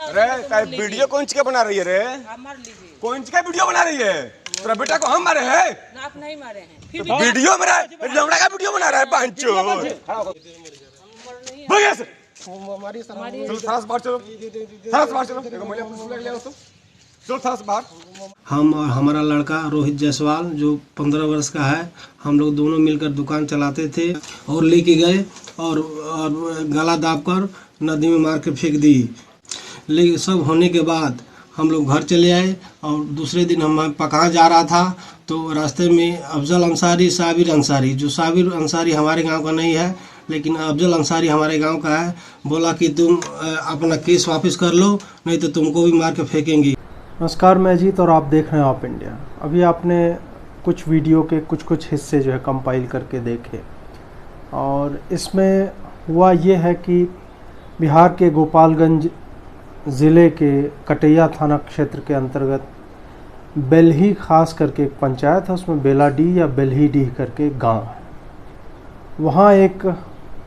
अरे वीडियो कौन सी का बना रही है रे? कौन सी का वीडियो बना रही है? तेरा बेटा को हम मारे हैं? आप नहीं मारे हैं। तो वीडियो बना लौड़ा का वीडियो बना रहा है पांचो। हम और हमारा लड़का रोहित जायसवाल जो 15 वर्ष का है, हम लोग दोनों मिलकर दुकान चलाते थे और लेके गए और गला दाबकर नदी में मार के फेंक दी। लेकिन सब होने के बाद हम लोग घर चले आए और दूसरे दिन हम पकड़ा जा रहा था तो रास्ते में अफजल अंसारी, साबिर अंसारी, जो साबिर अंसारी हमारे गांव का नहीं है लेकिन अफजल अंसारी हमारे गांव का है, बोला कि तुम अपना केस वापस कर लो नहीं तो तुमको भी मार के फेंकेंगी। नमस्कार, मैं अजीत और आप देख रहे हैं आप इंडिया। अभी आपने कुछ वीडियो के कुछ हिस्से जो है कंपाइल करके देखे और इसमें हुआ ये है कि बिहार के गोपालगंज ज़िले के कटैया थाना क्षेत्र के अंतर्गत बेल्ही खास करके एक पंचायत है, उसमें बेलाडीह या बेल्हीडीह करके एक गाँव है। वहाँ एक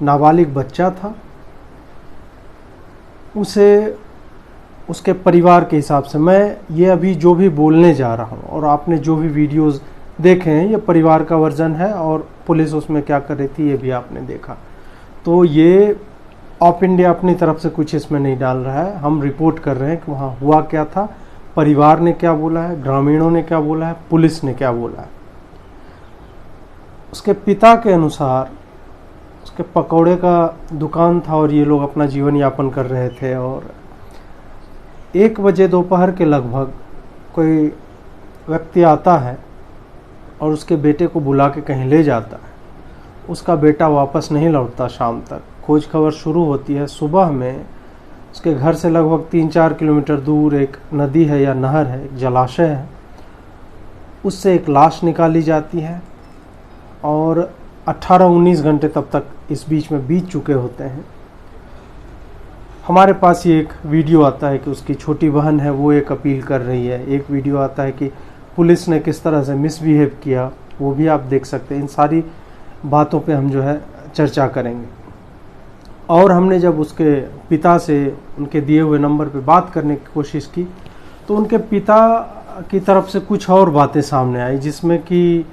नाबालिग बच्चा था, उसे उसके परिवार के हिसाब से मैं ये अभी जो भी बोलने जा रहा हूँ और आपने जो भी वीडियोस देखे हैं ये परिवार का वर्जन है और पुलिस उसमें क्या कर रही थी ये भी आपने देखा। तो ये ऑफ इंडिया अपनी तरफ से कुछ इसमें नहीं डाल रहा है, हम रिपोर्ट कर रहे हैं कि वहाँ हुआ क्या था, परिवार ने क्या बोला है, ग्रामीणों ने क्या बोला है, पुलिस ने क्या बोला है। उसके पिता के अनुसार उसके पकौड़े का दुकान था और ये लोग अपना जीवन यापन कर रहे थे और 1 बजे दोपहर के लगभग कोई व्यक्ति आता है और उसके बेटे को बुला के कहीं ले जाता है। उसका बेटा वापस नहीं लौटता। शाम तक खोज खबर शुरू होती है। सुबह में उसके घर से लगभग 3-4 किलोमीटर दूर एक नदी है या नहर है, एक जलाशय है, उससे एक लाश निकाली जाती है और 18-19 घंटे तब तक इस बीच में बीत चुके होते हैं। हमारे पास ये एक वीडियो आता है कि उसकी छोटी बहन है वो एक अपील कर रही है, एक वीडियो आता है कि पुलिस ने किस तरह से मिसबिहेव किया, वो भी आप देख सकते हैं। इन सारी बातों पे हम जो है चर्चा करेंगे। और हमने जब उसके पिता से उनके दिए हुए नंबर पे बात करने की कोशिश की तो उनके पिता की तरफ से कुछ और बातें सामने आई, जिसमें कि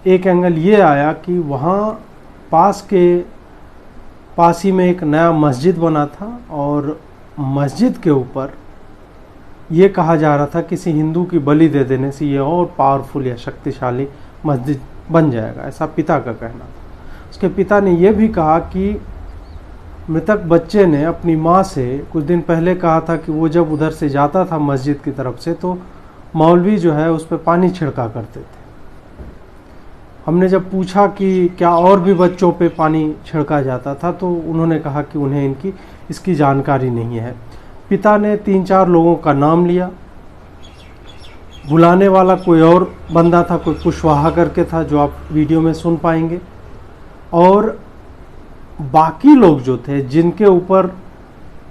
एक एंगल ये आया कि वहाँ पास ही में एक नया मस्जिद बना था और मस्जिद के ऊपर ये कहा जा रहा था किसी हिंदू की बलि दे देने से ये और पावरफुल या शक्तिशाली मस्जिद बन जाएगा, ऐसा पिता का कहना था। उसके पिता ने यह भी कहा कि मृतक बच्चे ने अपनी माँ से कुछ दिन पहले कहा था कि वो जब उधर से जाता था मस्जिद की तरफ से तो मौलवी जो है उस पर पानी छिड़का करते थे। हमने जब पूछा कि क्या और भी बच्चों पे पानी छिड़का जाता था तो उन्होंने कहा कि उन्हें इसकी जानकारी नहीं है। पिता ने 3-4 लोगों का नाम लिया। बुलाने वाला कोई और बंदा था, कोई कुशवाहा करके था, जो आप वीडियो में सुन पाएंगे। और बाकी लोग जो थे जिनके ऊपर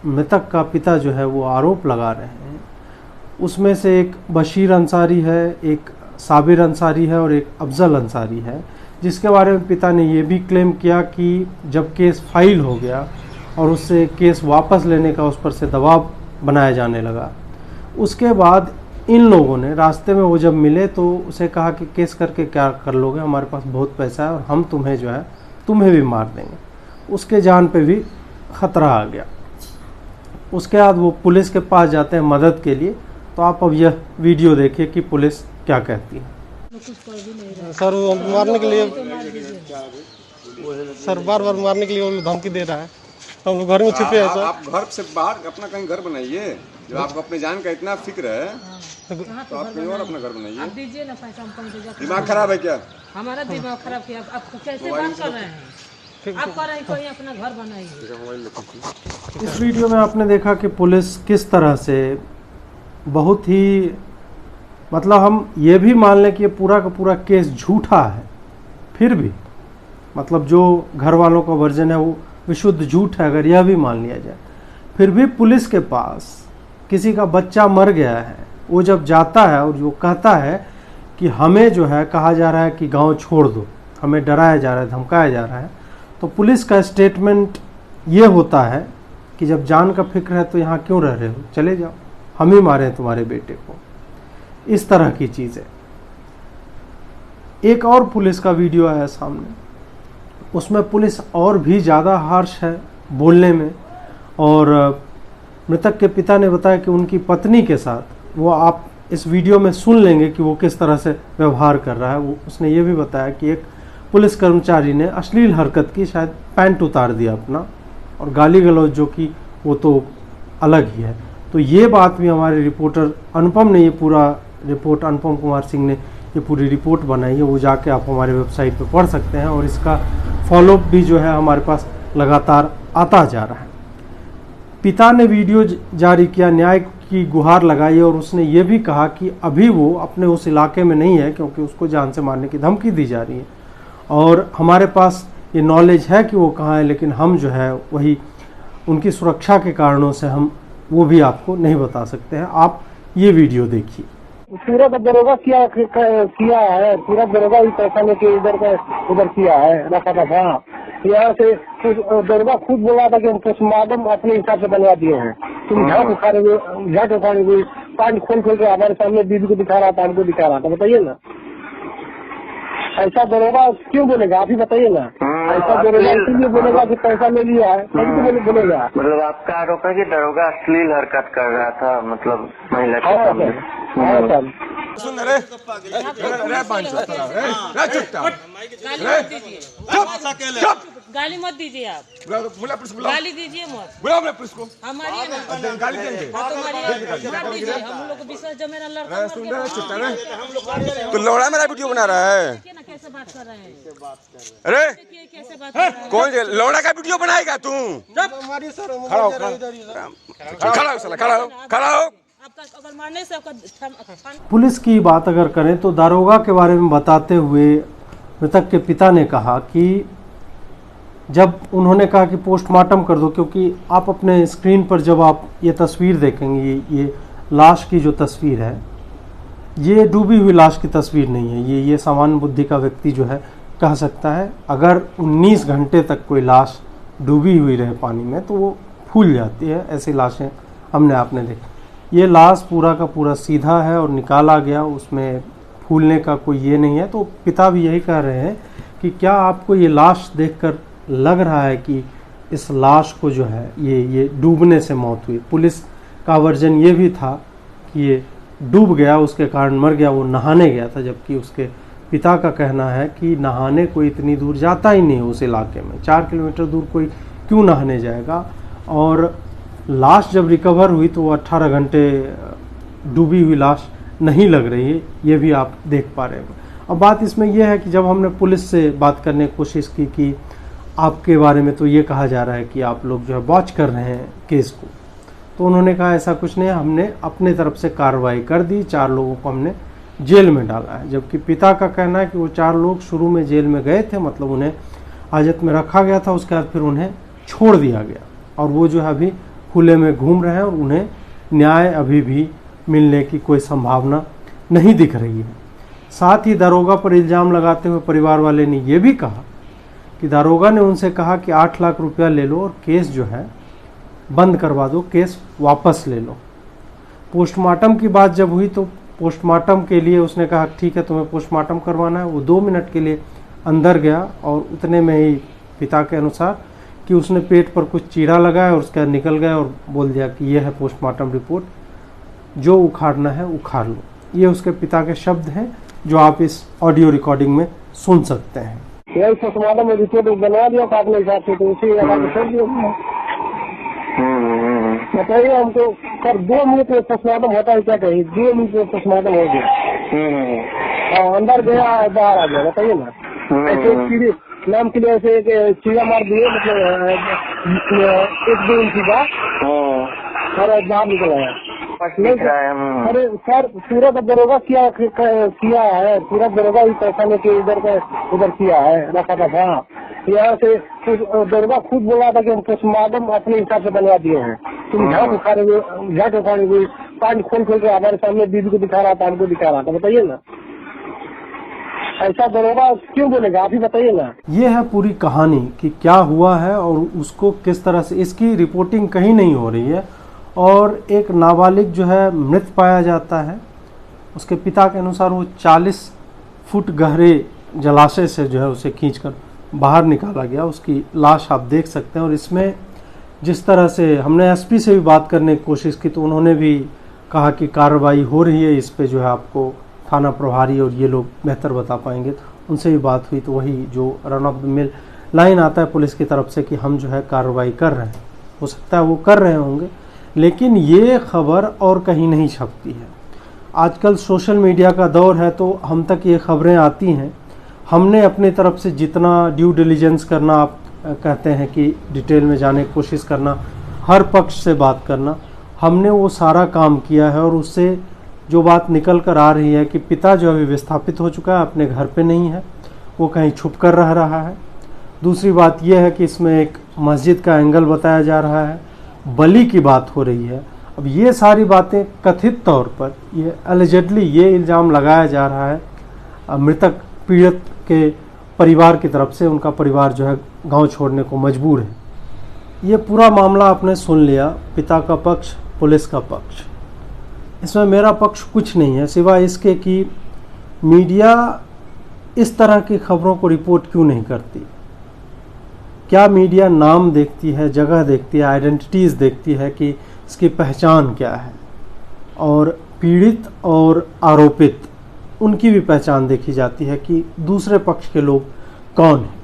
मृतक का पिता जो है वो आरोप लगा रहे हैं, उसमें से एक बशीर अंसारी है, एक साबिर अंसारी है और एक अफजल अंसारी है, जिसके बारे में पिता ने ये भी क्लेम किया कि जब केस फाइल हो गया और उससे केस वापस लेने का उस पर से दबाव बनाया जाने लगा, उसके बाद इन लोगों ने रास्ते में वो जब मिले तो उसे कहा कि केस करके क्या कर लोगे, हमारे पास बहुत पैसा है और हम तुम्हें जो है तुम्हें भी मार देंगे। उसके जान पे भी ख़तरा आ गया। उसके बाद वो पुलिस के पास जाते हैं मदद के लिए। तो आप अब यह वीडियो देखिए कि पुलिस क्या कहती है। सर वो मारने के लिए सर बार मारने के लिए वो धमकी दे रहा है। हम लोग घर में छुपे हैं सर। आप घर से बाहर अपना कहीं घर बनाइए। जब आपको अपने जान का इतना फिक्र है तो आप कहीं और अपना घर बनाइए। दीजिए ना पैसा, हम कहीं से जाके। दिमाग खराब है क्या? हमारा दिमाग खराब किया। आप कैसे बात कर रहे हैं? आप कह रहे हैं कोई अपना घर बनाइए। इस वीडियो में आपने देखा कि पुलिस किस तरह से बहुत ही, मतलब हम ये भी मान लें कि ये पूरा का पूरा केस झूठा है, फिर भी मतलब जो घर वालों का वर्जन है वो विशुद्ध झूठ है, अगर यह भी मान लिया जाए, फिर भी पुलिस के पास किसी का बच्चा मर गया है, वो जब जाता है और जो कहता है कि हमें जो है कहा जा रहा है कि गांव छोड़ दो, हमें डराया जा रहा है, धमकाया जा रहा है, तो पुलिस का स्टेटमेंट ये होता है कि जब जान का फिक्र है तो यहाँ क्यों रह रहे हो, चले जाओ, हम ही मारे तुम्हारे बेटे को। इस तरह की चीज़ें। एक और पुलिस का वीडियो आया सामने, उसमें पुलिस और भी ज़्यादा हार्श है बोलने में। और मृतक के पिता ने बताया कि उनकी पत्नी के साथ, वो आप इस वीडियो में सुन लेंगे कि वो किस तरह से व्यवहार कर रहा है। उसने ये भी बताया कि एक पुलिस कर्मचारी ने अश्लील हरकत की, शायद पैंट उतार दिया अपना, और गाली गलौज जो कि वो तो अलग ही है। तो ये बात भी हमारे रिपोर्टर अनुपम ने, ये पूरा रिपोर्ट अनुपम कुमार सिंह ने ये पूरी रिपोर्ट बनाई है, वो जाके आप हमारे वेबसाइट पे पढ़ सकते हैं। और इसका फॉलोअप भी जो है हमारे पास लगातार आता जा रहा है। पिता ने वीडियो जारी किया, न्याय की गुहार लगाई, और उसने ये भी कहा कि अभी वो अपने उस इलाके में नहीं है क्योंकि उसको जान से मारने की धमकी दी जा रही है। और हमारे पास ये नॉलेज है कि वो कहाँ है, लेकिन हम जो है वही उनकी सुरक्षा के कारणों से हम वो भी आपको नहीं बता सकते हैं। आप ये वीडियो देखिए। पूरा दरोगा किया है, पूरा दरोगा ही पैसा लेके उधर किया है, रखा था। हाँ, यहाँ से दरोगा खुद बोला था कि हम पोस्टमार्टम अपने हिसाब से बनवा दिए हैं। तुम झाट उखाड़े हुए पानी खोल के हमारे सामने दीदी को दिखा रहा था, हमको दिखा रहा था। बताइए ना, ऐसा दरोगा क्यों बोलेगा, आप ही बताइए ना। ऐसा दरोगा इसलिए बोलेगा कि पैसा ले लिया है, तभी तो बोलेगा। मतलब आपका आरोप है कि दरोगा अश्लील हरकत कर रहा था, मतलब महिला के सामने। सुन रे गाली मत दीजिए आप, बुला पुलिस, बुला गाली दीजिए मत, बुला पुलिस को, हमारी है ना, गाली देंगे। हाँ, तो मार दीजिए, हम लोग को विश्वास जब मेरा लड़का सुन रहे चुपता रे, तो लौड़ा मेरा वीडियो बना रहा है। ना कैसे बात कर रहे हैं, अरे कैसे बात कर रहे हैं? कौन लौड़ा का वीडियो बनाएगा तू? खड़ा हो, खड़ा हो। आपका अगर मारने से आपका पुलिस की बात अगर करें तो दारोगा के बारे में बताते हुए मृतक के पिता ने कहा कि जब उन्होंने कहा कि पोस्टमार्टम कर दो, क्योंकि आप अपने स्क्रीन पर जब आप ये तस्वीर देखेंगे, ये लाश की जो तस्वीर है, ये डूबी हुई लाश की तस्वीर नहीं है। ये सामान्य बुद्धि का व्यक्ति जो है कह सकता है, अगर 19 घंटे तक कोई लाश डूबी हुई रहे पानी में तो वो फूल जाती है। ऐसी लाशें हमने आपने देखी। ये लाश पूरा का पूरा सीधा है और निकाला गया, उसमें फूलने का कोई ये नहीं है। तो पिता भी यही कह रहे हैं कि क्या आपको ये लाश देखकर लग रहा है कि इस लाश को जो है ये डूबने से मौत हुई? पुलिस का वर्जन ये भी था कि ये डूब गया, उसके कारण मर गया, वो नहाने गया था। जबकि उसके पिता का कहना है कि नहाने कोई इतनी दूर जाता ही नहीं उस इलाके में, 4 किलोमीटर दूर कोई क्यों नहाने जाएगा। और लाश जब रिकवर हुई तो वो 18 घंटे डूबी हुई लाश नहीं लग रही है, ये भी आप देख पा रहे हो। अब बात इसमें यह है कि जब हमने पुलिस से बात करने की कोशिश की कि आपके बारे में तो ये कहा जा रहा है कि आप लोग जो है वॉच कर रहे हैं केस को, तो उन्होंने कहा ऐसा कुछ नहीं, हमने अपने तरफ से कार्रवाई कर दी, 4 लोगों को हमने जेल में डाला है। जबकि पिता का कहना है कि वो 4 लोग शुरू में जेल में गए थे, मतलब उन्हें हाजत में रखा गया था, उसके बाद फिर उन्हें छोड़ दिया गया और वो जो है अभी खुले में घूम रहे हैं और उन्हें न्याय अभी भी मिलने की कोई संभावना नहीं दिख रही है। साथ ही दारोगा पर इल्ज़ाम लगाते हुए परिवार वाले ने यह भी कहा कि दारोगा ने उनसे कहा कि 8 लाख रुपया ले लो और केस जो है बंद करवा दो, केस वापस ले लो। पोस्टमार्टम की बात जब हुई तो पोस्टमार्टम के लिए उसने कहा ठीक है तुम्हें पोस्टमार्टम करवाना है। वो 2 मिनट के लिए अंदर गया और उतने में ही पिता के अनुसार कि उसने पेट पर कुछ चीरा लगाया और उसके बाद निकल गया और बोल दिया कि यह है पोस्टमार्टम रिपोर्ट, जो उखाड़ना है उखाड़ लो। ये उसके पिता के शब्द हैं जो आप इस ऑडियो रिकॉर्डिंग में सुन सकते हैं। यही पोस्टमार्टम में रिपोर्ट बनवा दिया था अपने हिसाब से, तो उसी लगा के छोड़ दिया। बताइए हमको सर 2 मिनट में पोस्टमार्टम होता है क्या? कहीं 2 मिनट में पोस्टमार्टम हो गया और अंदर गया बाहर आ गया। बताइए ना, ऐसे नाम के लिए ऐसे एक चीड़ा मार दिए, मतलब 1-2 इंची का और बाहर निकल आया। अरे सर पूरा दरोगा किया है, पूरा दरोगा ही पैसा लेके उधर किया है, रखा था। यहाँ से दरोगा खुद बोला था कि हम पोस्टमार्टम अपने हिसाब से बनवा दिए हैं। तुम झाट उखाड़े हुए पानी खोल के हमारे सामने दीदी को दिखा रहा था, हमको दिखा रहा था। बताइए ना, ऐसा दरोगा क्यों बोलेगा, आप ही बताइए ना। ये है पूरी कहानी कि क्या हुआ है और उसको किस तरह से, इसकी रिपोर्टिंग कहीं नहीं हो रही है। और एक नाबालिग जो है मृत पाया जाता है। उसके पिता के अनुसार वो 40 फुट गहरे जलाशय से जो है उसे खींचकर बाहर निकाला गया। उसकी लाश आप देख सकते हैं। और इसमें जिस तरह से हमने एसपी से भी बात करने की कोशिश की तो उन्होंने भी कहा कि कार्रवाई हो रही है इस पे, जो है आपको थाना प्रभारी और ये लोग बेहतर बता पाएंगे। उनसे भी बात हुई तो वही जो run of the mill line आता है पुलिस की तरफ से कि हम जो है कार्रवाई कर रहे हैं। हो सकता है वो कर रहे होंगे, लेकिन ये खबर और कहीं नहीं छपती है। आजकल सोशल मीडिया का दौर है तो हम तक ये खबरें आती हैं। हमने अपनी तरफ से जितना ड्यू डिलीजेंस करना, आप कहते हैं कि डिटेल में जाने की कोशिश करना, हर पक्ष से बात करना, हमने वो सारा काम किया है। और उससे जो बात निकल कर आ रही है कि पिता जो अभी विस्थापित हो चुका है, अपने घर पे नहीं है, वो कहीं छुप कर रह रहा है। दूसरी बात यह है कि इसमें एक मस्जिद का एंगल बताया जा रहा है, बलि की बात हो रही है। अब ये सारी बातें कथित तौर पर, ये एलिजेडली ये इल्ज़ाम लगाया जा रहा है मृतक पीड़ित के परिवार की तरफ से। उनका परिवार जो है गांव छोड़ने को मजबूर है। ये पूरा मामला आपने सुन लिया, पिता का पक्ष, पुलिस का पक्ष। इसमें मेरा पक्ष कुछ नहीं है सिवाय इसके कि मीडिया इस तरह की खबरों को रिपोर्ट क्यों नहीं करती। क्या मीडिया नाम देखती है, जगह देखती है, आइडेंटिटीज़ देखती है कि इसकी पहचान क्या है, और पीड़ित और आरोपित उनकी भी पहचान देखी जाती है कि दूसरे पक्ष के लोग कौन हैं।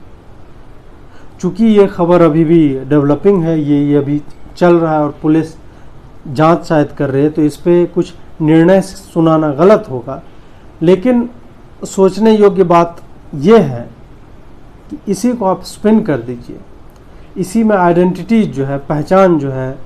चूँकि ये खबर अभी भी डेवलपिंग है, ये अभी चल रहा है और पुलिस जांच शायद कर रही है, तो इस पे कुछ निर्णय सुनाना गलत होगा। लेकिन सोचने योग्य बात यह है कि इसी को आप स्पिन कर दीजिए, इसी में आइडेंटिटी जो है, पहचान जो है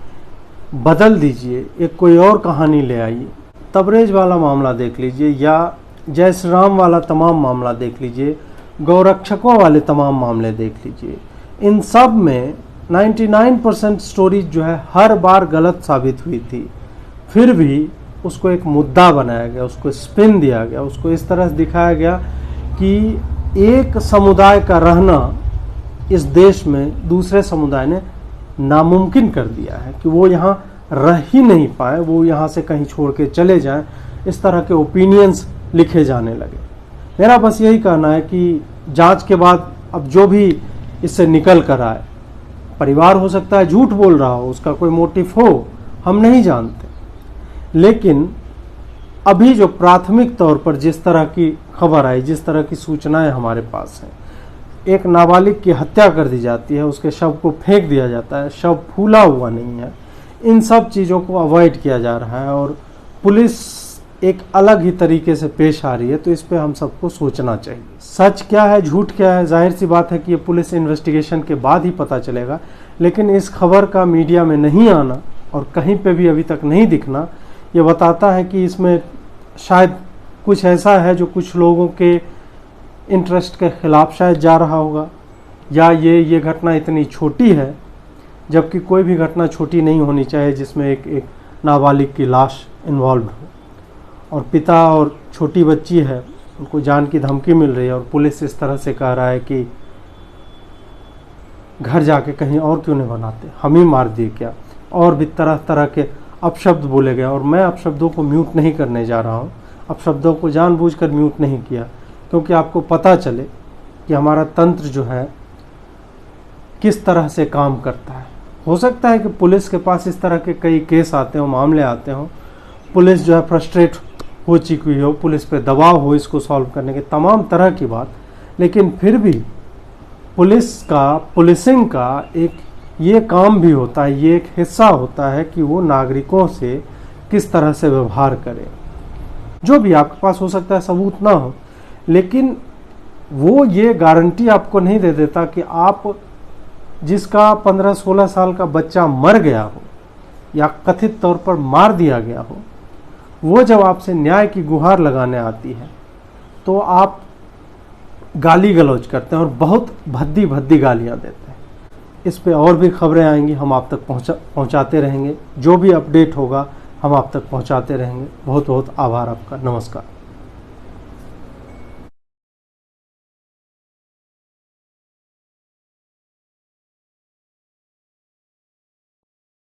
बदल दीजिए, एक कोई और कहानी ले आइए। तबरेज वाला मामला देख लीजिए या जय श्री राम वाला तमाम मामला देख लीजिए, गौरक्षकों वाले तमाम मामले देख लीजिए। इन सब में 99% स्टोरी जो है हर बार गलत साबित हुई थी, फिर भी उसको एक मुद्दा बनाया गया, उसको स्पिन दिया गया, उसको इस तरह से दिखाया गया कि एक समुदाय का रहना इस देश में दूसरे समुदाय ने नामुमकिन कर दिया है कि वो यहाँ रह ही नहीं पाए, वो यहाँ से कहीं छोड़ के चले जाएं। इस तरह के ओपिनियंस लिखे जाने लगे। मेरा बस यही कहना है कि जांच के बाद अब जो भी इससे निकल कर आए, परिवार हो सकता है झूठ बोल रहा हो, उसका कोई मोटिव हो, हम नहीं जानते, लेकिन अभी जो प्राथमिक तौर पर जिस तरह की खबर आई, जिस तरह की सूचनाएं हमारे पास हैं, एक नाबालिग की हत्या कर दी जाती है, उसके शव को फेंक दिया जाता है, शव फूला हुआ नहीं है, इन सब चीज़ों को अवॉइड किया जा रहा है और पुलिस एक अलग ही तरीके से पेश आ रही है। तो इस पे हम सबको सोचना चाहिए, सच क्या है, झूठ क्या है। जाहिर सी बात है कि ये पुलिस इन्वेस्टिगेशन के बाद ही पता चलेगा, लेकिन इस खबर का मीडिया में नहीं आना और कहीं पे भी अभी तक नहीं दिखना, ये बताता है कि इसमें शायद कुछ ऐसा है जो कुछ लोगों के इंटरेस्ट के खिलाफ शायद जा रहा होगा, या ये घटना इतनी छोटी है, जबकि कोई भी घटना छोटी नहीं होनी चाहिए जिसमें एक नाबालिग की लाश इन्वॉल्व हो, और पिता और छोटी बच्ची है, उनको जान की धमकी मिल रही है और पुलिस इस तरह से कह रहा है कि घर जाके कहीं और क्यों नहीं बनाते, हम ही मार दिए क्या, और भी तरह तरह के अपशब्द बोले गए। और मैं अपशब्दों को म्यूट नहीं करने जा रहा हूँ, अपशब्दों को जानबूझकर म्यूट नहीं किया, क्योंकि आपको पता चले कि हमारा तंत्र जो है किस तरह से काम करता है। हो सकता है कि पुलिस के पास इस तरह के कई केस आते हों, मामले आते हों, पुलिस जो है फ्रस्ट्रेट हो चुकी हो, पुलिस पे दबाव हो इसको सॉल्व करने के, तमाम तरह की बात, लेकिन फिर भी पुलिसिंग का एक ये काम भी होता है, ये एक हिस्सा होता है कि वो नागरिकों से किस तरह से व्यवहार करे। जो भी आपके पास हो सकता है सबूत ना हो, लेकिन वो ये गारंटी आपको नहीं दे देता कि आप जिसका 15-16 साल का बच्चा मर गया हो या कथित तौर पर मार दिया गया हो, वो जब आपसे न्याय की गुहार लगाने आती है तो आप गाली गलौज करते हैं और बहुत भद्दी भद्दी गालियां देते हैं। इस पे और भी खबरें आएंगी, हम आप तक पहुंचाते रहेंगे, जो भी अपडेट होगा हम आप तक पहुंचाते रहेंगे। बहुत बहुत आभार आपका, नमस्कार।